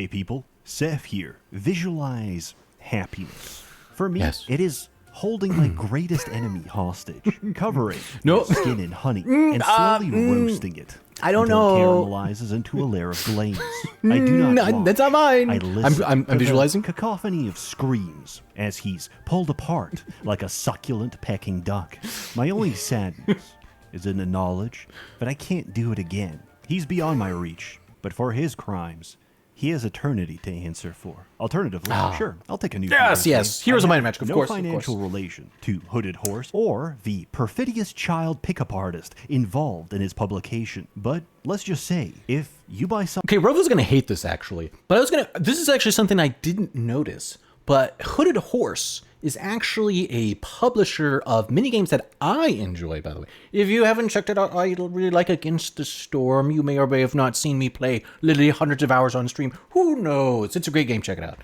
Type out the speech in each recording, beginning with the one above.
Hey people, Sseth here. Visualize happiness. For me, Yes. it is holding my greatest enemy hostage, covering No. its skin in honey, and slowly roasting it. I don't until know. it caramelizes into a layer of glaze. I do not watch. That's not mine. I listen. I'm to the visualizing. cacophony of screams as he's pulled apart like a succulent pecking duck. My only sadness is in the knowledge that I can't do it again. He's beyond my reach, but for his crimes, he has eternity to answer for. Alternatively, sure, I'll take a new Yes, hero. yes. Heroes of Might and Magic, of no course. financial relation to Hooded Horse or the perfidious child pickup artist involved in his publication. But let's just say, if you buy something... Okay, Rova's gonna hate this actually, but this is actually something I didn't notice. But Hooded Horse is actually a publisher of minigames that I enjoy, by the way. If you haven't checked it out, I really like Against the Storm. You may or may have not seen me play literally hundreds of hours on stream. Who knows? It's a great game. Check it out.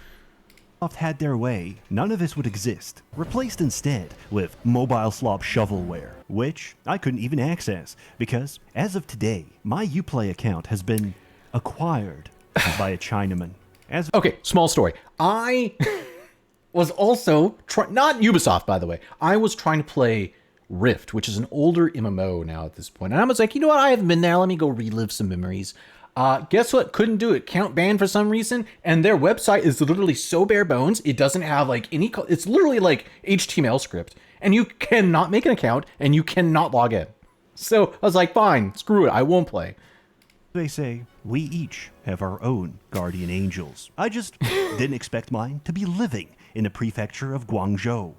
had their way, none of this would exist, replaced instead with mobile slop shovelware, which I couldn't even access, because as of today, my Uplay account has been acquired by a Chinaman. Okay, small story. I was also not Ubisoft, by the way. I was trying to play Rift, which is an older MMO now at this point. And I was like, you know what? I haven't been there. Let me go relive some memories. Guess what? Couldn't do it. Count banned for some reason. And their website is literally so bare bones. It doesn't have like any, it's literally like HTML script. And you cannot make an account and you cannot log in. So I was like, fine, screw it. I won't play. They say, we each have our own guardian angels. I just didn't expect mine to be living in the prefecture of Guangzhou.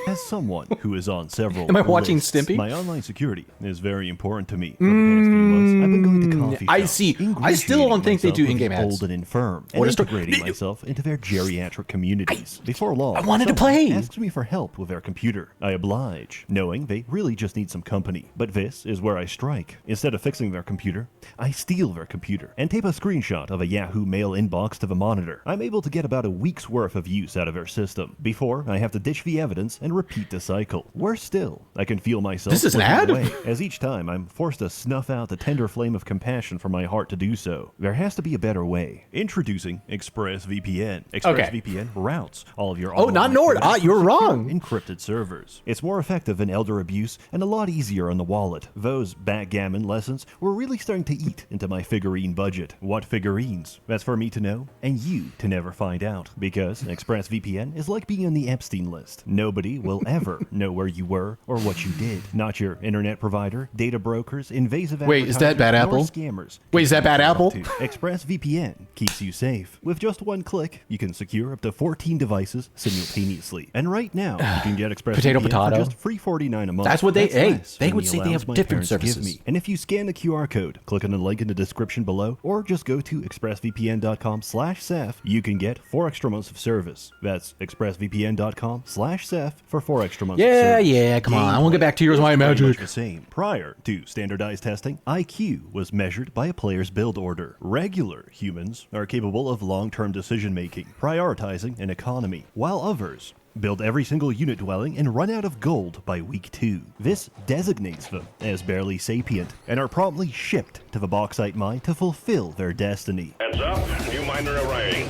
As someone who is on several Am I watching lists, Stimpy? my online security is very important to me. For the past few months, I've been going to coffee I shops, see. I still don't think they do ingratiating in-game myself ads. with the old and infirm, and What is the- integrating myself into their geriatric communities. Before long, I wanted to someone play. asks me for help with their computer. I oblige, knowing they really just need some company. But this is where I strike. Instead of fixing their computer, I steal their computer and tape a screenshot of a Yahoo Mail inbox to the monitor. I'm able to get about a week's worth of use out of their system before I have to ditch the evidence and repeat the cycle. Worse still, I can feel myself This is an slipping ad? away, as each time I'm forced to snuff out the tender flame of compassion from my heart to do so. There has to be a better way. Introducing ExpressVPN. ExpressVPN routes all of your Oh, not online Nord. activity You're to secure wrong. encrypted servers. It's more effective than elder abuse and a lot easier on the wallet. Those backgammon lessons were really starting to eat into my figurine budget. What figurines? That's for me to know and you to never find out, because ExpressVPN is like being on the Epstein list. Nobody will ever know where you were or what you did. Not your internet provider, data brokers, invasive Wait, is that Bad advertisers, Apple? nor scammers. Wait, is that Bad Apple? ExpressVPN keeps you safe. With just one click, you can secure up to 14 devices simultaneously. And right now, you can get ExpressVPN for Potato. just $3.49 a month. That's what they- hey, less they than would the say they allowance have my different parents give services. me. And if you scan the QR code, click on the link in the description below, or just go to expressvpn.com/Sseth, you can get 4 extra months of service. That's expressvpn.com/Sseth for 4 extra months of Yeah, service. yeah, come on. I want to get back to Heroes of Might and Pretty much Magic. the same. Prior to standardized testing, IQ was measured by a player's build order. Regular humans are capable of long-term decision-making, prioritizing an economy, while others build every single unit dwelling and run out of gold by week 2. This designates them as barely sapient and are promptly shipped to the bauxite mine to fulfill their destiny. Heads up, new miner arriving.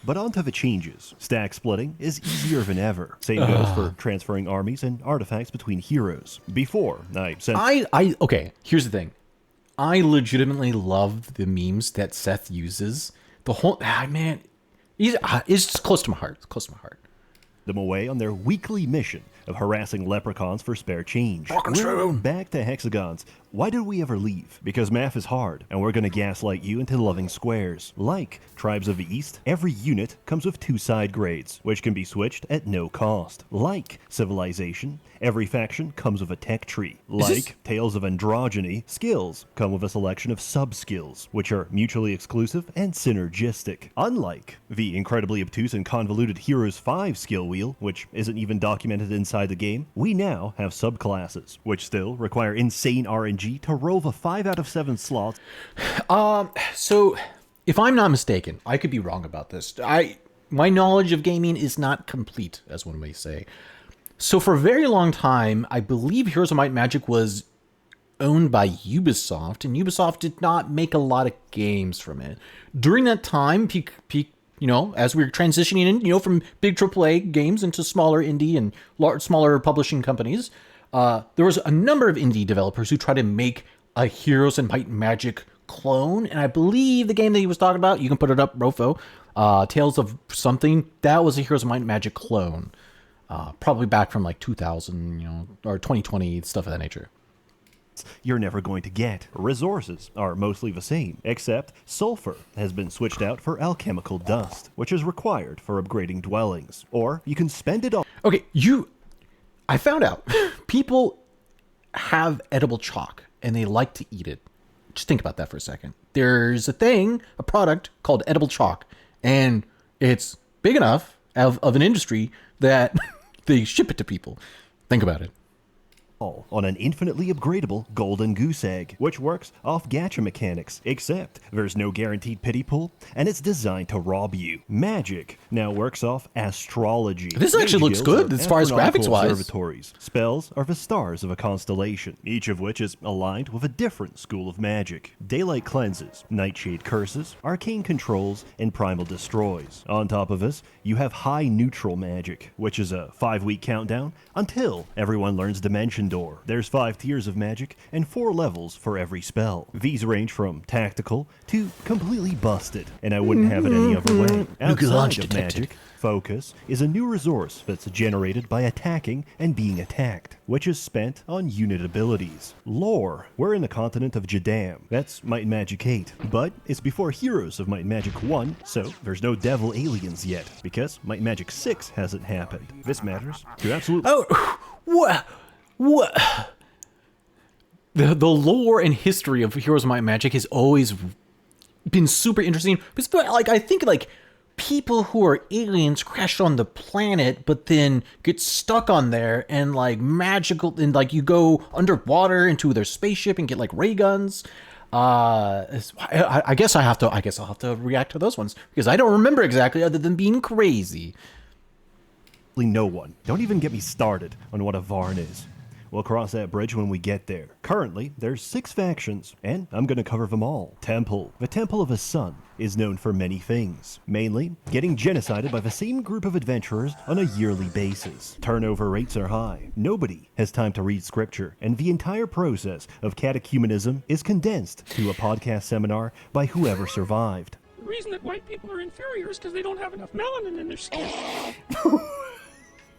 But on to the changes. Stack splitting is easier than ever. Same goes for transferring armies and artifacts between heroes. Before, I sent... Okay, here's the thing. I legitimately love the memes that Sseth uses. The whole, man, it's just close to my heart. It's close to my heart. them away on their weekly mission of harassing leprechauns for spare change. We're back to hexagons. Why did we ever leave? Because math is hard, and we're gonna gaslight you into loving squares. Like Tribes of the East, every unit comes with 2 side grades, which can be switched at no cost. Like Civilization, every faction comes with a tech tree. Like Tales of Androgyny, skills come with a selection of sub-skills, which are mutually exclusive and synergistic. Unlike the incredibly obtuse and convoluted Heroes 5 skill wheel, which isn't even documented inside the game, we now have subclasses, which still require insane RNG to roll the 5 out of 7 slots. So, if I'm not mistaken, I could be wrong about this. My knowledge of gaming is not complete, as one may say. So for a very long time, I believe Heroes of Might and Magic was owned by Ubisoft, and Ubisoft did not make a lot of games from it. During that time, as we were transitioning in, from big AAA games into smaller indie and smaller publishing companies, there was a number of indie developers who tried to make a Heroes and Might and Magic clone, and I believe the game that he was talking about, you can put it up, Rofo, Tales of something, that was a Heroes and Might and Magic clone. Probably back from like 2000, or 2020, stuff of that nature. You're never going to get. Resources are mostly the same, except sulfur has been switched out for alchemical dust, which is required for upgrading dwellings. Or you can spend it all. Okay, I found out people have edible chalk and they like to eat it. Just think about that for a second. There's a product called edible chalk, and it's big enough of an industry that they ship it to people. Think about it. On an infinitely upgradable golden goose egg, which works off gacha mechanics, except there's no guaranteed pity pool, and it's designed to rob you. Magic now works off astrology. This actually looks good as far as graphics-wise. Observatories. Spells are the stars of a constellation, each of which is aligned with a different school of magic. Daylight cleanses, nightshade curses, arcane controls, and primal destroys. On top of this, you have high neutral magic, which is a 5-week countdown until everyone learns Dimension Door. There's 5 tiers of magic and 4 levels for every spell. These range from tactical to completely busted, and I wouldn't have it any other way. Outside of magic, focus is a new resource that's generated by attacking and being attacked, which is spent on unit abilities. Lore, we're in the continent of Jadam. That's Might and Magic 8, but it's before Heroes of Might and Magic 1, so there's no devil aliens yet, because Might and Magic 6 hasn't happened. This matters to absolutely... Oh, what? The lore and history of Heroes of Might and Magic has always been super interesting. Because, I think people who are aliens crash on the planet, but then get stuck on there and magical, and you go underwater into their spaceship and get ray guns. I guess I'll have to react to those ones because I don't remember exactly other than being crazy. No one. Don't even get me started on what a Varn is. We'll cross that bridge when we get there. Currently, there's 6 factions, and I'm going to cover them all. Temple. The Temple of the Sun is known for many things, mainly getting genocided by the same group of adventurers on a yearly basis. Turnover rates are high. Nobody has time to read scripture, and the entire process of catechumenism is condensed to a podcast seminar by whoever survived. The reason that white people are inferior is because they don't have enough melanin in their skin.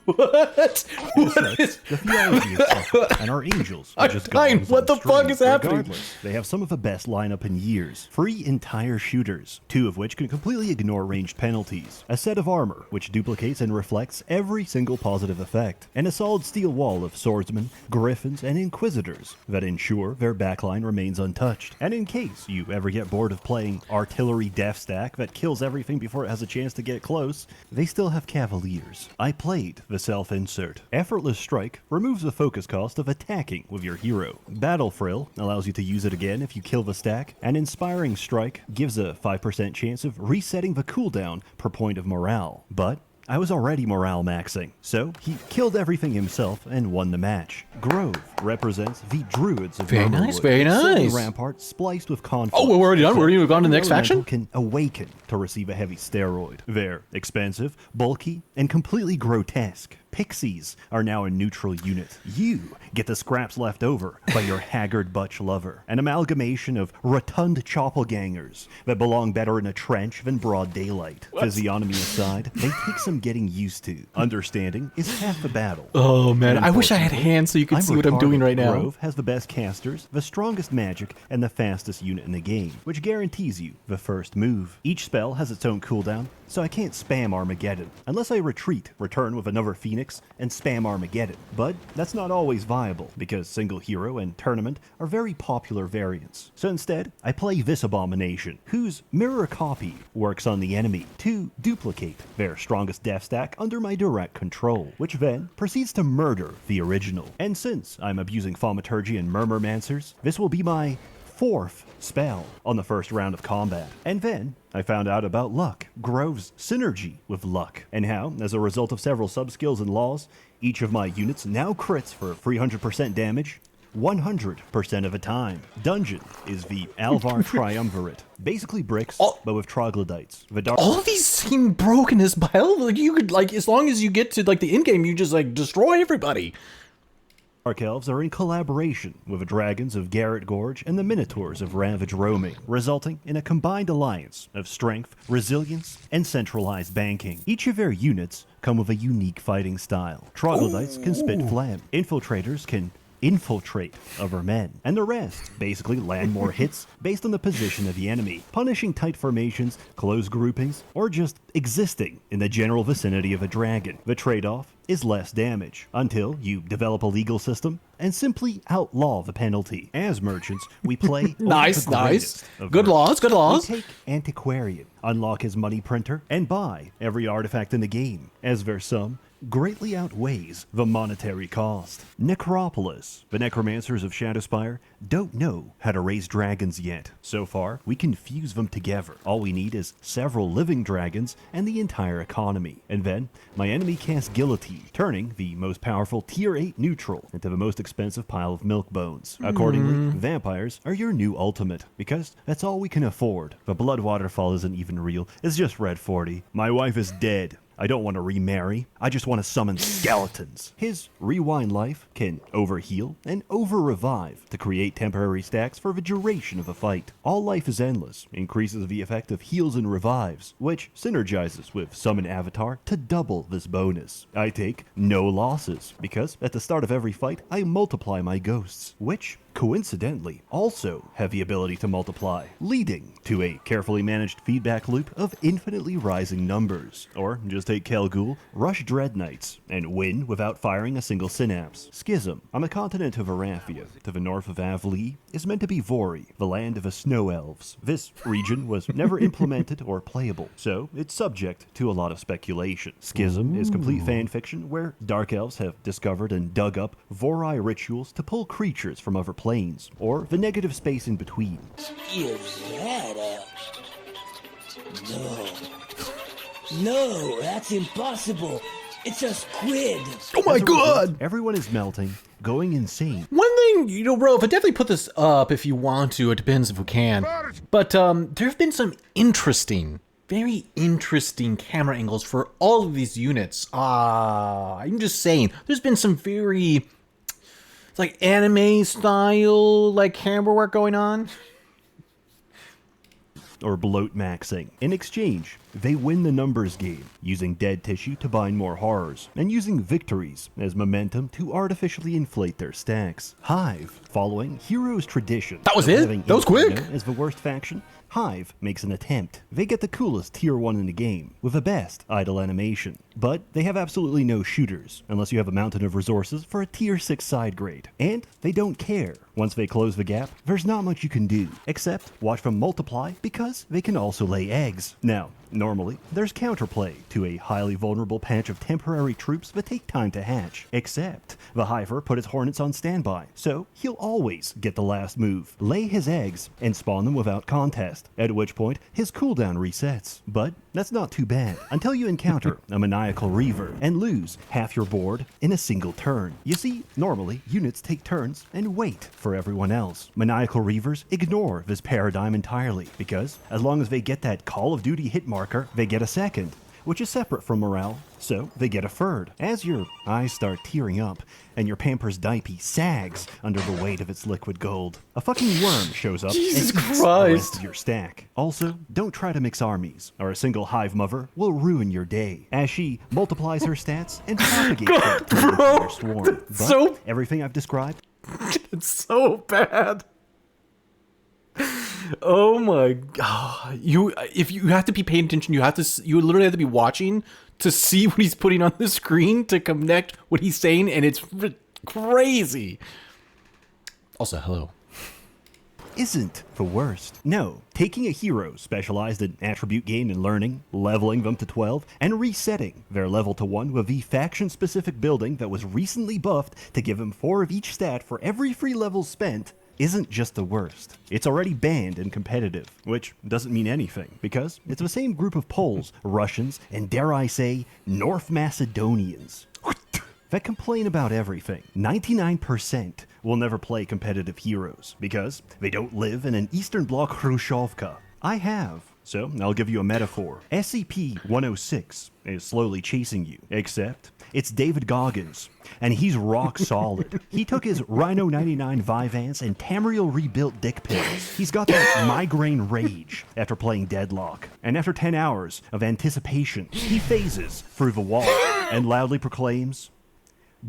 What? The theology of Sseth and our angels are just gods what on the fuck strings. is happening? Regardless, they have some of the best lineup in years. 3 entire shooters, 2 of which can completely ignore ranged penalties. A set of armor, which duplicates and reflects every single positive effect. And a solid steel wall of swordsmen, griffins, and inquisitors that ensure their backline remains untouched. And in case you ever get bored of playing artillery death stack that kills everything before it has a chance to get close, they still have cavaliers. I played the self-insert. Effortless Strike removes the focus cost of attacking with your hero. Battle Frill allows you to use it again if you kill the stack, and Inspiring Strike gives a 5% chance of resetting the cooldown per point of morale. But I was already morale maxing, so he killed everything himself and won the match. Grove represents the druids of Very nice, very Sylvan nice. Rampart spliced with conflict. Oh, we're already done? We're already gone to the next Elemental faction? Can awaken to receive a heavy steroid. They're expensive, bulky, and completely grotesque. Pixies are now a neutral unit. You get the scraps left over by your haggard butch lover. An amalgamation of rotund chopplegangers that belong better in a trench than broad daylight. Physiognomy aside, they take some getting used to. Understanding is half the battle. Oh man, And I wish I had unfortunately, hands so you could see what I'm retarded. doing right now. Grove has the best casters, the strongest magic, and the fastest unit in the game, which guarantees you the first move. Each spell has its own cooldown, so I can't spam Armageddon, unless I retreat, return with another Phoenix, and spam Armageddon. But that's not always viable, because single hero and tournament are very popular variants. So instead, I play this abomination, whose mirror copy works on the enemy to duplicate their strongest death stack under my direct control, which then proceeds to murder the original. And since I'm abusing Thaumaturgy and Murmurmancers, this will be my 4th spell on the first round of combat. And then I found out about luck, Grove's synergy with luck, and how, as a result of several sub-skills and laws, each of my units now crits for 300% damage 100% of the time. Dungeon is the Alvar Triumvirate. Basically bricks, but with troglodytes. The dark All of these seem broken as hell. Like, you could, like, as long as you get to, like, the end game, you just, like, destroy everybody. Dark Elves are in collaboration with the dragons of Garrett Gorge and the Minotaurs of Ravage Roaming, resulting in a combined alliance of strength, resilience, and centralized banking. Each of their units come with a unique fighting style. Troglodytes can spit phlegm. Infiltrators can infiltrate other men, and the rest basically land more hits based on the position of the enemy, punishing tight formations, close groupings, or just existing in the general vicinity of a dragon. The trade-off is less damage, until you develop a legal system and simply outlaw the penalty. As merchants, we play Nice. Good laws. We take Antiquarian, unlock his money printer, and buy every artifact in the game, as their sum greatly outweighs the monetary cost. Necropolis. The necromancers of Shadowspire don't know how to raise dragons yet. So far, we can fuse them together. All we need is several living dragons and the entire economy. And then, my enemy casts Guillotine, turning the most powerful Tier 8 neutral into the most expensive pile of milk bones. Accordingly, vampires are your new ultimate, because that's all we can afford. The blood waterfall isn't even real, it's just red 40. My wife is dead. I don't want to remarry. I just want to summon skeletons. His rewind life can overheal and over-revive to create temporary stacks for the duration of a fight. All life is endless increases the effect of heals and revives, which synergizes with summon avatar to double this bonus. I take no losses, because at the start of every fight, I multiply my ghosts, which coincidentally also have the ability to multiply, leading to a carefully managed feedback loop of infinitely rising numbers. Or just take Kelgul, rush Dread Knights, and win without firing a single synapse. Schism. On the continent of Arathia, to the north of Avlee, is meant to be Vori, the land of the Snow Elves. This region was never implemented or playable, so it's subject to a lot of speculation. Schism is complete fanfiction where Dark Elves have discovered and dug up Vori rituals to pull creatures from other planes, or the negative space in between. Is that No, that's impossible. It's a squid. Oh my As a result, god! everyone is melting, going insane. One thing, you know, bro, if I definitely put this up if you want to, it depends if we can. But there have been some very interesting camera angles for all of these units. I'm just saying, there's been some very, like, anime style, like, camera work going on. Or bloat maxing. In exchange, they win the numbers game, using dead tissue to bind more horrors, and using victories as momentum to artificially inflate their stacks. Hive, following Heroes' tradition. That was of it? having That was quick? Inferno as the worst faction, Hive makes an attempt. They get the coolest Tier 1 in the game, with the best idle animation. But they have absolutely no shooters, unless you have a mountain of resources for a Tier 6 side grade. And they don't care. Once they close the gap, there's not much you can do, except watch them multiply, because they can also lay eggs. Now, normally, there's counterplay to a highly vulnerable patch of temporary troops that take time to hatch. Except, the Hiver put his hornets on standby, so he'll always get the last move, lay his eggs, and spawn them without contest, at which point his cooldown resets. But that's not too bad, until you encounter a Maniacal Reaver, and lose half your board in a single turn. You see, normally, units take turns and wait for everyone else. Maniacal Reavers ignore this paradigm entirely, because as long as they get that Call of Duty hit marker, they get a second, which is separate from morale, so they get a third. As your eyes start tearing up, and your Pampers diaper sags under the weight of its liquid gold, a fucking worm shows up Jesus and eats Christ. the rest of your stack. Also, don't try to mix armies, or a single Hive mother will ruin your day, as she multiplies her stats and propagates them to the entire swarm. But so- everything I've described, It's so bad. Oh my god! You have to be paying attention. You literally have to be watching to see what he's putting on the screen to connect what he's saying, and it's crazy. Also, hello. isn't the worst. No, taking a hero specialized in attribute gain and learning, leveling them to 12, and resetting their level to 1 with the faction-specific building that was recently buffed to give him 4 of each stat for every free level spent isn't just the worst. It's already banned and competitive, which doesn't mean anything, because it's the same group of Poles, Russians, and dare I say, North Macedonians that complain about everything. 99% will never play competitive heroes because they don't live in an Eastern Bloc Khrushchevka. I have. So, I'll give you a metaphor. SCP-106 is slowly chasing you, except it's David Goggins, and he's rock solid. He took his Rhino 99 Vyvanse and Tamriel rebuilt dick pills. He's got that migraine rage after playing Deadlock. And after 10 hours of anticipation, he phases through the wall and loudly proclaims,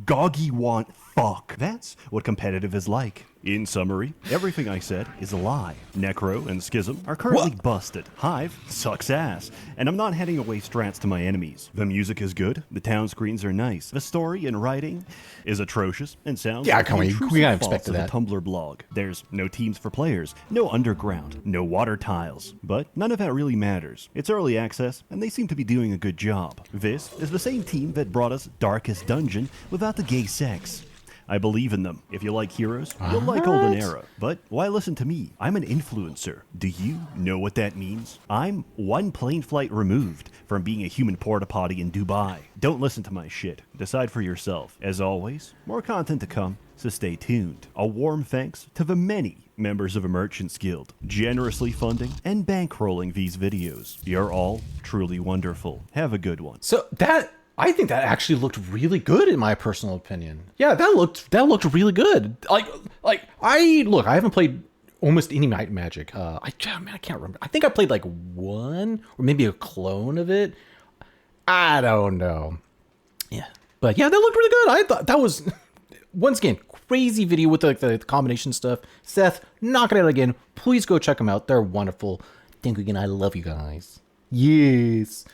"Goggy want fuck." That's what competitive is like. In summary, everything I said is a lie. Necro and Schism are currently busted. Hive sucks ass. And I'm not handing away strats to my enemies. The music is good. The town screens are nice. The story and writing is atrocious and sounds like the we intrusive gotta faults expect of that. a Tumblr blog. There's no teams for players, no underground, no water tiles. But none of that really matters. It's early access, and they seem to be doing a good job. This is the same team that brought us Darkest Dungeon without the gay sex. I believe in them. If you like heroes, you'll like Golden Era. But why listen to me? I'm an influencer. Do you know what that means? I'm one plane flight removed from being a human porta potty in Dubai. Don't listen to my shit. Decide for yourself. As always, more content to come, so stay tuned. A warm thanks to the many members of a Merchants Guild, generously funding and bankrolling these videos. You're all truly wonderful. Have a good one. So I think that actually looked really good in my personal opinion. Yeah, that looked really good. I haven't played almost any Night Magic. I can't remember. I think I played like one or maybe a clone of it. I don't know. Yeah, but yeah, that looked really good. I thought that was once again crazy video with the combination stuff. Seth, knock it out again. Please go check them out. They're wonderful. Thank you again. I love you guys. Yes.